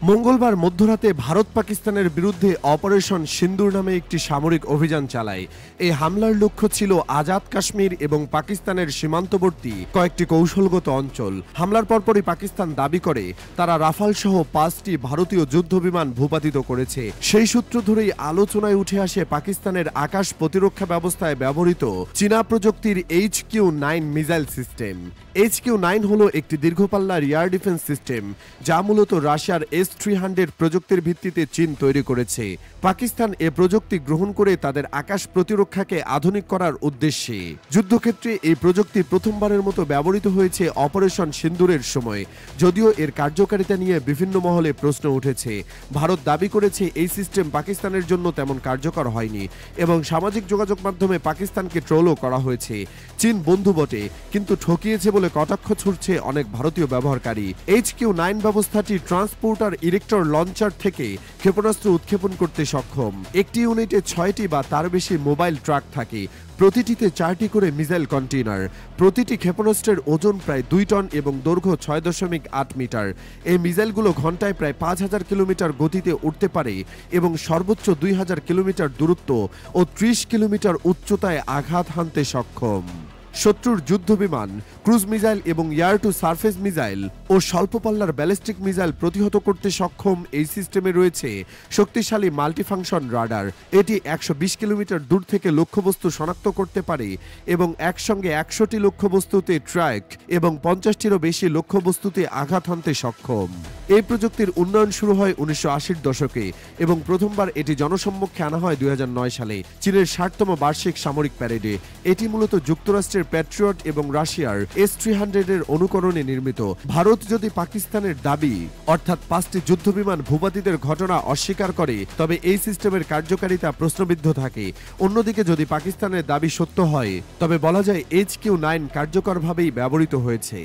মঙ্গলবার মধ্যরাতে ভারত পাকিস্তানের বিরুদ্ধে অপারেশন সিন্দুর নামে একটি সামরিক অভিযান চালায়। এই হামলার লক্ষ্য ছিল আজাদ কাশ্মীর এবং পাকিস্তানের সীমান্তবর্তী কয়েকটি কৌশলগত অঞ্চল। হামলার পরপরই পাকিস্তান দাবি করে তারা রাফাল সহ 5টি ভারতীয় যুদ্ধবিমান ভূপাতিত করেছে। সেই সূত্র ধরেই আলোচনায় উঠে আসে পাকিস্তানের আকাশ প্রতিরক্ষা ব্যবস্থায় ব্যবহৃত চীনা প্রযুক্তির HQ-9 মিসাইল সিস্টেম। HQ-9 হলো একটি দীর্ঘপাল্লার এয়ার ডিফেন্স সিস্টেম, যা মূলত রাশিয়ার S-300 প্রযুক্তির ভিত্তিতে চীন তৈরি করেছে। পাকিস্তান এ প্রযুক্তি গ্রহণ করে তাদের আকাশ প্রতিরক্ষাকে আধুনিক করার উদ্দেশ্যে যুদ্ধক্ষেত্রে এই প্রযুক্তি প্রথমবারের মতো ব্যবহৃত হয়েছে অপারেশন সিন্দুরের সময়। যদিও এর কার্যকারিতা নিয়ে বিভিন্ন মহলে প্রশ্ন উঠেছে। ভারত দাবি করেছে এই সিস্টেম পাকিস্তানের জন্য তেমন কার্যকর হয়নি এবং সামাজিক যোগাযোগ মাধ্যমে পাকিস্তানকে ট্রোলও করা হয়েছে। চীন বন্ধু বটে, কিন্তু ঠকিয়েছে বলে কটাক্ষ ছুড়ছে অনেক ভারতীয় ব্যবহারকারী। HQ-9 ব্যবস্থাটি ট্রান্সপোর্টার ইরেক্টর লঞ্চার থেকে ক্ষেপণাস্ত্র উৎক্ষেপণ করতে সক্ষম। একটি ইউনিটে 6টি বা তার বেশি মোবাইল ট্রাক থাকে, প্রতিটিতে 4টি করে মিসাইল কন্টেইনার। প্রতিটি ক্ষেপণাস্ত্রের ওজন প্রায় 2 টন এবং দৈর্ঘ্য 6.8 মিটার। এই মিসাইলগুলো ঘন্টায় প্রায় 5000 কিলোমিটার গতিতে উঠতে পারে এবং সর্বোচ্চ 2000 কিলোমিটার দূরত্ব ও 30 কিলোমিটার উচ্চতায় আঘাত হানতে সক্ষম। শত্রুর যুদ্ধবিমান, ক্রুজ মিসাইল এবং এয়ার টু সারফেস মিসাইল ও স্বল্পপাল্লার ব্যালিস্টিক মিসাইল প্রতিহত করতে সক্ষম এই সিস্টেমে রয়েছে শক্তিশালী মাল্টিফাংশন রাডার। এটি 120 কিলোমিটার দূর থেকে লক্ষ্যবস্তু শনাক্ত করতে পারে এবং একসঙ্গে 100টি লক্ষ্যবস্তুতে ট্র্যাক এবং 50টিরও বেশি লক্ষ্যবস্তুতে আঘাত হানতে সক্ষম। এই প্রযুক্তির উন্নয়ন শুরু হয় 1980-র দশকে এবং প্রথমবার এটি জনসম্মুখে আনা হয় 2009 সালে চীনের 60তম বার্ষিক সামরিক প্যারেডে। এটি মূলত যুক্তরাষ্ট্রের প্যাট্রিয়ট এবং রাশিয়ার S-300 এর অনুকরণে নির্মিত। ভারত যদি পাকিস্তানের দাবি অর্থাৎ 5টি যুদ্ধবিমান ভূপাতিতের ঘটনা অস্বীকার করে, তবে এই সিস্টেমের কার্যকারিতা প্রশ্নবিদ্ধ থাকে। অন্যদিকে যদি পাকিস্তানের দাবি সত্য হয়, তবে বলা যায় HQ-9 কার্যকরভাবেই ব্যবহৃত হয়েছে।